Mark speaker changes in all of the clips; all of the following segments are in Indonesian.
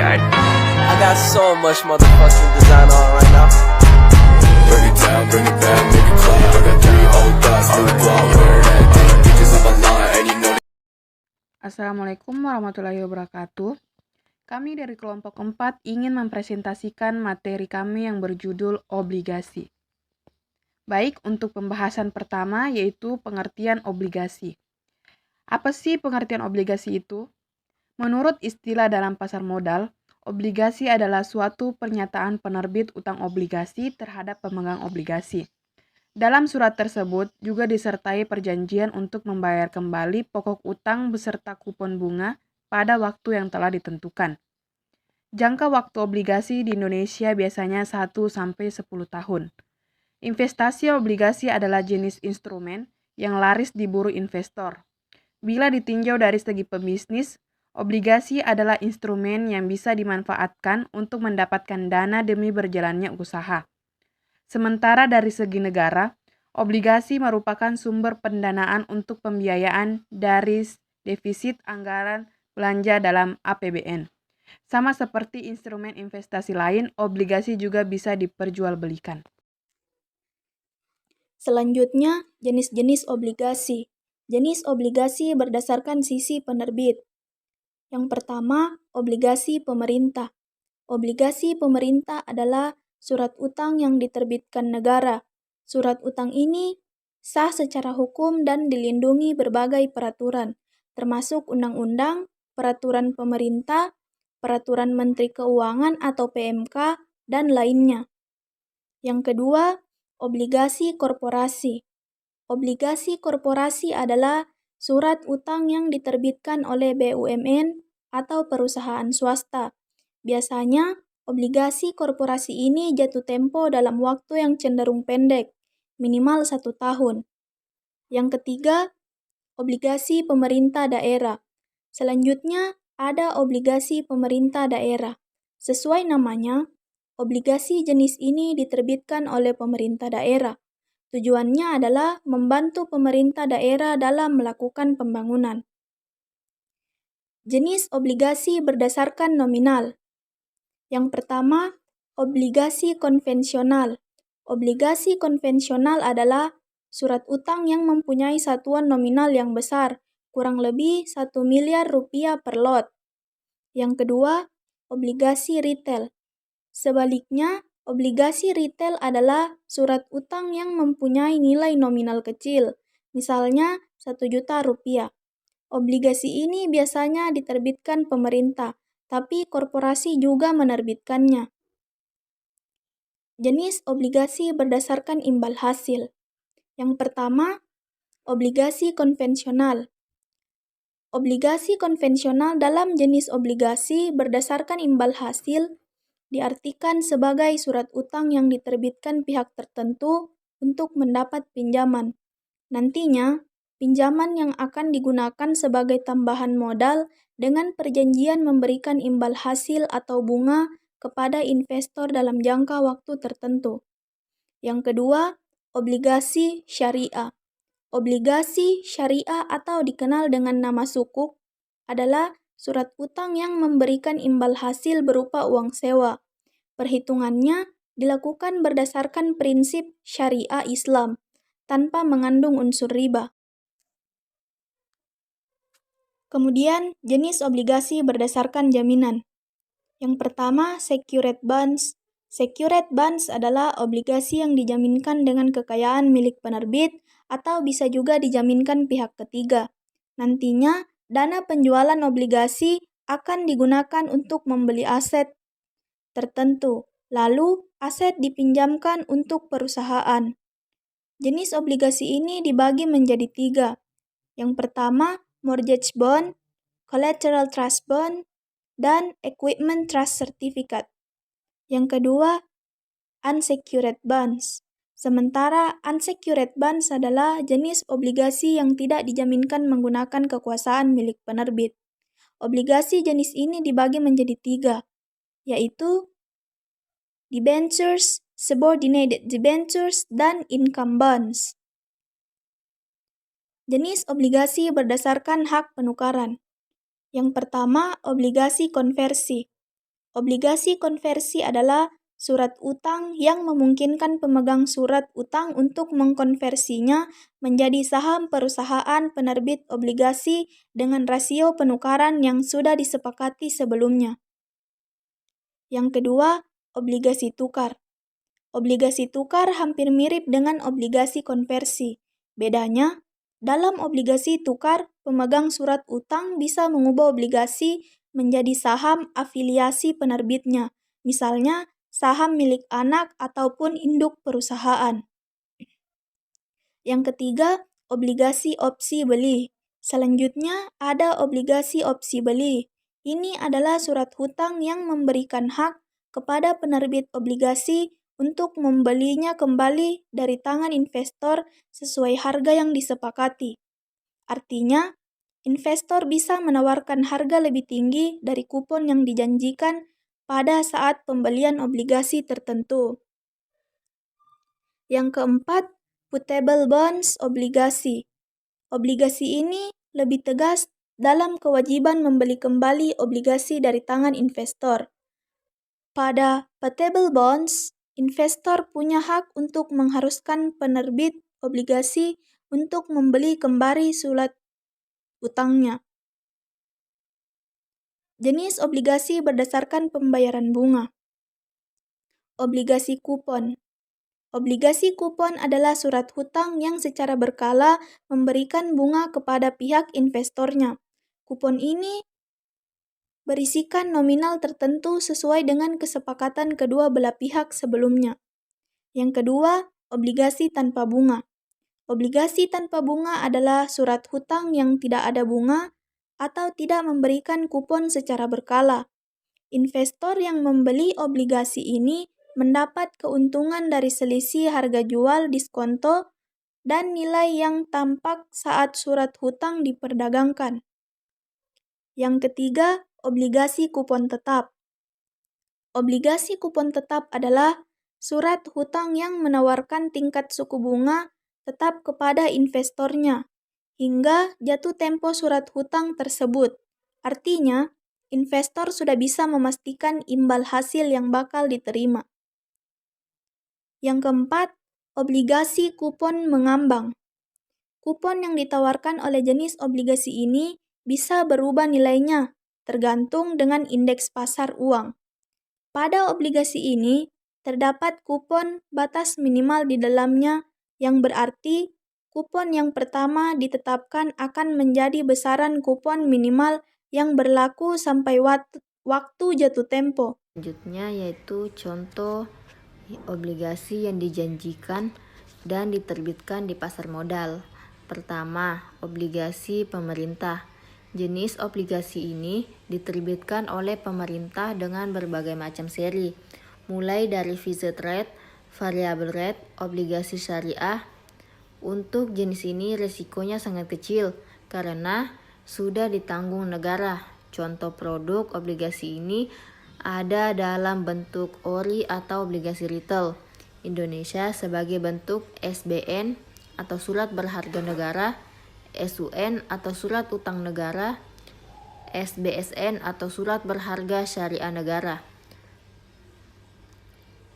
Speaker 1: I got so much motherfucking design on right now.
Speaker 2: Bring it down, bring it back, make it clap. I got 3 old thoughts, new block, wear that thing. Bitches on my line, and you know.
Speaker 3: Assalamualaikum warahmatullahi wabarakatuh. Kami dari kelompok 4 ingin mempresentasikan materi kami yang berjudul obligasi. Baik, untuk pembahasan pertama yaitu pengertian obligasi. Apa sih pengertian obligasi itu? Menurut istilah dalam pasar modal, obligasi adalah suatu pernyataan penerbit utang obligasi terhadap pemegang obligasi. Dalam surat tersebut juga disertai perjanjian untuk membayar kembali pokok utang beserta kupon bunga pada waktu yang telah ditentukan. Jangka waktu obligasi di Indonesia biasanya 1-10 tahun. Investasi obligasi adalah jenis instrumen yang laris diburu investor. Bila ditinjau dari segi pebisnis, obligasi adalah instrumen yang bisa dimanfaatkan untuk mendapatkan dana demi berjalannya usaha. Sementara dari segi negara, obligasi merupakan sumber pendanaan untuk pembiayaan dari defisit anggaran belanja dalam APBN. Sama seperti instrumen investasi lain, obligasi juga bisa diperjualbelikan.
Speaker 4: Selanjutnya, jenis-jenis obligasi. Jenis obligasi berdasarkan sisi penerbit. Yang pertama, obligasi pemerintah. Obligasi pemerintah adalah surat utang yang diterbitkan negara. Surat utang ini sah secara hukum dan dilindungi berbagai peraturan, termasuk undang-undang, peraturan pemerintah, peraturan Menteri Keuangan atau PMK, dan lainnya. Yang kedua, obligasi korporasi. Obligasi korporasi adalah surat utang yang diterbitkan oleh BUMN atau perusahaan swasta. Biasanya, obligasi korporasi ini jatuh tempo dalam waktu yang cenderung pendek, minimal 1 tahun. Yang ketiga, obligasi pemerintah daerah. Selanjutnya, ada obligasi pemerintah daerah. Sesuai namanya, obligasi jenis ini diterbitkan oleh pemerintah daerah. Tujuannya adalah membantu pemerintah daerah dalam melakukan pembangunan. Jenis obligasi berdasarkan nominal. Yang pertama, obligasi konvensional. Obligasi konvensional adalah surat utang yang mempunyai satuan nominal yang besar, kurang lebih 1 miliar rupiah per lot. Yang kedua, obligasi retail. Sebaliknya, obligasi retail adalah surat utang yang mempunyai nilai nominal kecil, misalnya 1 juta rupiah. Obligasi ini biasanya diterbitkan pemerintah, tapi korporasi juga menerbitkannya. Jenis obligasi berdasarkan imbal hasil. Yang pertama, obligasi konvensional. Obligasi konvensional dalam jenis obligasi berdasarkan imbal hasil diartikan sebagai surat utang yang diterbitkan pihak tertentu untuk mendapat pinjaman. Nantinya, pinjaman yang akan digunakan sebagai tambahan modal dengan perjanjian memberikan imbal hasil atau bunga kepada investor dalam jangka waktu tertentu. Yang kedua, obligasi syariah. Obligasi syariah atau dikenal dengan nama sukuk adalah surat utang yang memberikan imbal hasil berupa uang sewa. Perhitungannya dilakukan berdasarkan prinsip syariah Islam, tanpa mengandung unsur riba. Kemudian, jenis obligasi berdasarkan jaminan. Yang pertama, secured bonds. Secured bonds adalah obligasi yang dijaminkan dengan kekayaan milik penerbit atau bisa juga dijaminkan pihak ketiga. Nantinya, dana penjualan obligasi akan digunakan untuk membeli aset tertentu, lalu aset dipinjamkan untuk perusahaan. Jenis obligasi ini dibagi menjadi 3. Yang pertama, mortgage bond, collateral trust bond, dan equipment trust certificate. Yang kedua, unsecured bonds. Sementara unsecured bonds adalah jenis obligasi yang tidak dijaminkan menggunakan kekuasaan milik penerbit. Obligasi jenis ini dibagi menjadi 3, yaitu debentures, subordinated debentures, dan income bonds. Jenis obligasi berdasarkan hak penukaran. Yang pertama, obligasi konversi. Obligasi konversi adalah surat utang yang memungkinkan pemegang surat utang untuk mengkonversinya menjadi saham perusahaan penerbit obligasi dengan rasio penukaran yang sudah disepakati sebelumnya. Yang kedua, obligasi tukar. Obligasi tukar hampir mirip dengan obligasi konversi. Bedanya, dalam obligasi tukar, pemegang surat utang bisa mengubah obligasi menjadi saham afiliasi penerbitnya, misalnya saham milik anak ataupun induk perusahaan. Yang ketiga, obligasi opsi beli. Selanjutnya, ada obligasi opsi beli. Ini adalah surat hutang yang memberikan hak kepada penerbit obligasi untuk membelinya kembali dari tangan investor sesuai harga yang disepakati. Artinya, investor bisa menawarkan harga lebih tinggi dari kupon yang dijanjikan pada saat pembelian obligasi tertentu. Yang keempat, putable bonds obligasi. Obligasi ini lebih tegas dalam kewajiban membeli kembali obligasi dari tangan investor. Pada putable bonds, investor punya hak untuk mengharuskan penerbit obligasi untuk membeli kembali surat utangnya. Jenis obligasi berdasarkan pembayaran bunga. Obligasi kupon. Obligasi kupon adalah surat hutang yang secara berkala memberikan bunga kepada pihak investornya. Kupon ini berisikan nominal tertentu sesuai dengan kesepakatan kedua belah pihak sebelumnya. Yang kedua, obligasi tanpa bunga. Obligasi tanpa bunga adalah surat hutang yang tidak ada bunga atau tidak memberikan kupon secara berkala. Investor yang membeli obligasi ini mendapat keuntungan dari selisih harga jual diskonto dan nilai yang tampak saat surat hutang diperdagangkan. Yang ketiga, obligasi kupon tetap. Obligasi kupon tetap adalah surat hutang yang menawarkan tingkat suku bunga tetap kepada investornya hingga jatuh tempo surat hutang tersebut. Artinya, investor sudah bisa memastikan imbal hasil yang bakal diterima. Yang keempat, obligasi kupon mengambang. Kupon yang ditawarkan oleh jenis obligasi ini bisa berubah nilainya, tergantung dengan indeks pasar uang. Pada obligasi ini, terdapat kupon batas minimal di dalamnya, yang berarti kupon yang pertama ditetapkan akan menjadi besaran kupon minimal yang berlaku sampai waktu jatuh tempo.
Speaker 5: Selanjutnya yaitu contoh obligasi yang dijanjikan dan diterbitkan di pasar modal. Pertama, obligasi pemerintah. Jenis obligasi ini diterbitkan oleh pemerintah dengan berbagai macam seri, mulai dari fixed rate, variable rate, obligasi syariah. Untuk jenis ini risikonya sangat kecil karena sudah ditanggung negara. Contoh produk obligasi ini ada dalam bentuk ORI atau obligasi retail Indonesia sebagai bentuk SBN atau surat berharga negara, SUN atau surat utang negara, SBSN atau surat berharga syariah negara.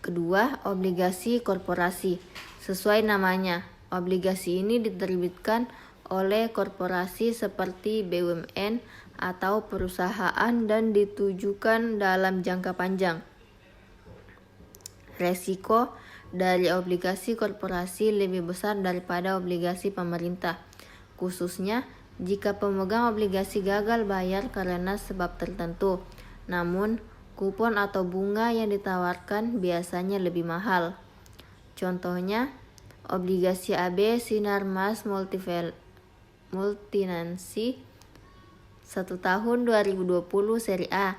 Speaker 5: Kedua, obligasi korporasi. Sesuai namanya, obligasi ini diterbitkan oleh korporasi seperti BUMN atau perusahaan dan ditujukan dalam jangka panjang. Resiko dari obligasi korporasi lebih besar daripada obligasi pemerintah, khususnya jika pemegang obligasi gagal bayar karena sebab tertentu. Namun, kupon atau bunga yang ditawarkan biasanya lebih mahal. Contohnya, obligasi AB Sinarmas Multinansi 1 tahun 2020 seri A.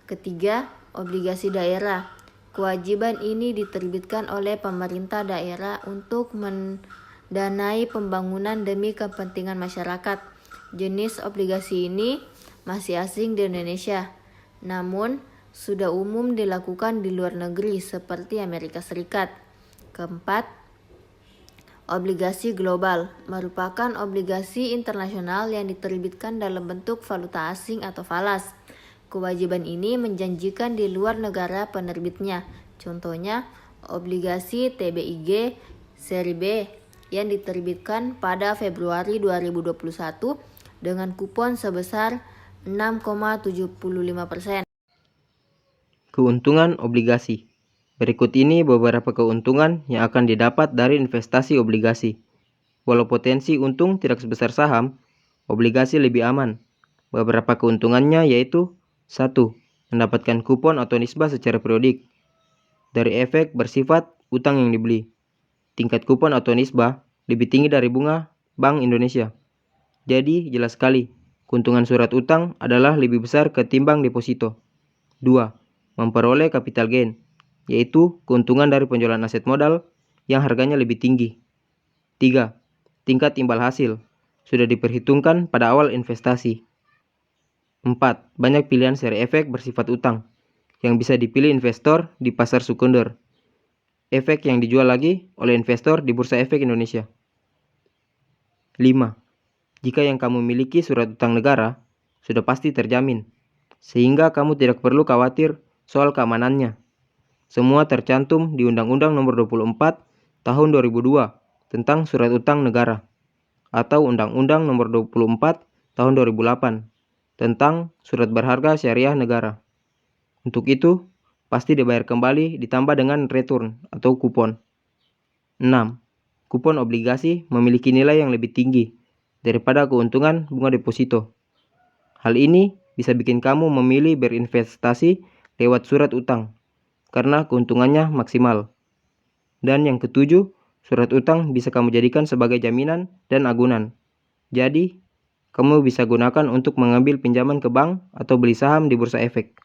Speaker 5: Ketiga, obligasi daerah. Kewajiban ini diterbitkan oleh pemerintah daerah untuk mendanai pembangunan demi kepentingan masyarakat. Jenis obligasi ini masih asing di Indonesia, namun sudah umum dilakukan di luar negeri seperti Amerika Serikat. Keempat, obligasi global merupakan obligasi internasional yang diterbitkan dalam bentuk valuta asing atau falas. Kewajiban ini menjanjikan di luar negara penerbitnya. Contohnya, obligasi TBIG seri B yang diterbitkan pada Februari 2021 dengan kupon sebesar 6,75%.
Speaker 6: Keuntungan obligasi. Berikut ini beberapa keuntungan yang akan didapat dari investasi obligasi. Walau potensi untung tidak sebesar saham, obligasi lebih aman. Beberapa keuntungannya yaitu 1. Mendapatkan kupon atau nisbah secara periodik. Dari efek bersifat utang yang dibeli. Tingkat kupon atau nisbah lebih tinggi dari bunga Bank Indonesia. Jadi jelas sekali, keuntungan surat utang adalah lebih besar ketimbang deposito. 2. Memperoleh capital gain, yaitu keuntungan dari penjualan aset modal yang harganya lebih tinggi. 3. Tingkat imbal hasil, sudah diperhitungkan pada awal investasi. 4. Banyak pilihan seri efek bersifat utang, yang bisa dipilih investor di pasar sekunder. Efek yang dijual lagi oleh investor di Bursa Efek Indonesia. 5. Jika yang kamu miliki surat utang negara, sudah pasti terjamin, sehingga kamu tidak perlu khawatir soal keamanannya. Semua tercantum di Undang-Undang Nomor 24 Tahun 2002 tentang Surat Utang Negara, atau Undang-Undang Nomor 24 Tahun 2008 tentang Surat Berharga Syariah Negara. Untuk itu, pasti dibayar kembali ditambah dengan return atau kupon. 6. Kupon obligasi memiliki nilai yang lebih tinggi daripada keuntungan bunga deposito. Hal ini bisa bikin kamu memilih berinvestasi lewat surat utang, karena keuntungannya maksimal. Dan yang ketujuh, surat utang bisa kamu jadikan sebagai jaminan dan agunan. Jadi, kamu bisa gunakan untuk mengambil pinjaman ke bank atau beli saham di Bursa Efek.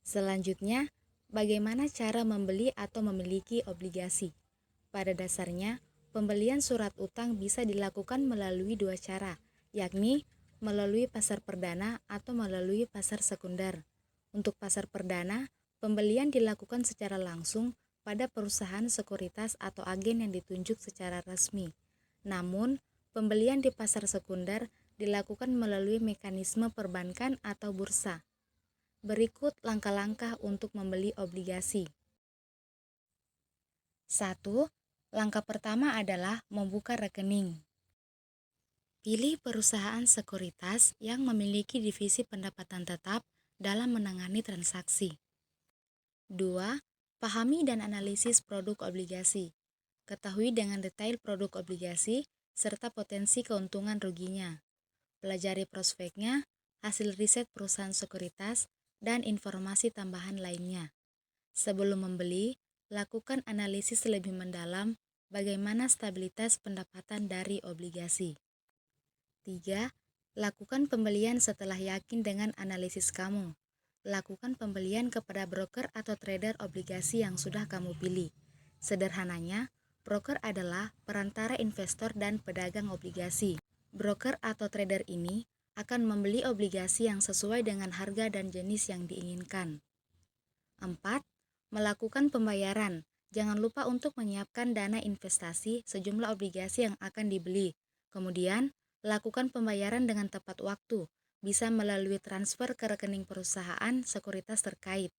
Speaker 7: Selanjutnya, bagaimana cara membeli atau memiliki obligasi? Pada dasarnya, pembelian surat utang bisa dilakukan melalui dua cara, yakni melalui pasar perdana atau melalui pasar sekunder. Untuk pasar perdana, pembelian dilakukan secara langsung pada perusahaan sekuritas atau agen yang ditunjuk secara resmi. Namun, pembelian di pasar sekunder dilakukan melalui mekanisme perbankan atau bursa. Berikut langkah-langkah untuk membeli obligasi. 1. Langkah pertama adalah membuka rekening. Pilih perusahaan sekuritas yang memiliki divisi pendapatan tetap dalam menangani transaksi. 2. Pahami dan analisis produk obligasi. Ketahui dengan detail produk obligasi serta potensi keuntungan ruginya. Pelajari prospeknya, hasil riset perusahaan sekuritas, dan informasi tambahan lainnya. Sebelum membeli, lakukan analisis lebih mendalam bagaimana stabilitas pendapatan dari obligasi. 3. Lakukan pembelian setelah yakin dengan analisis kamu. Lakukan pembelian kepada broker atau trader obligasi yang sudah kamu pilih. Sederhananya, broker adalah perantara investor dan pedagang obligasi. Broker atau trader ini akan membeli obligasi yang sesuai dengan harga dan jenis yang diinginkan. 4. Melakukan pembayaran. Jangan lupa untuk menyiapkan dana investasi sejumlah obligasi yang akan dibeli. Kemudian, lakukan pembayaran dengan tepat waktu, bisa melalui transfer ke rekening perusahaan sekuritas terkait.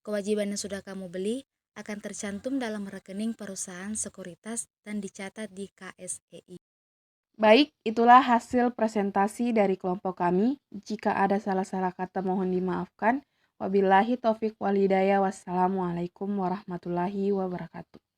Speaker 7: Kewajiban yang sudah kamu beli akan tercantum dalam rekening perusahaan sekuritas dan dicatat di KSEI.
Speaker 3: Baik, itulah hasil presentasi dari kelompok kami. Jika ada salah-salah kata mohon dimaafkan. Wabillahi taufiq wal hidayah. Wassalamualaikum warahmatullahi wabarakatuh.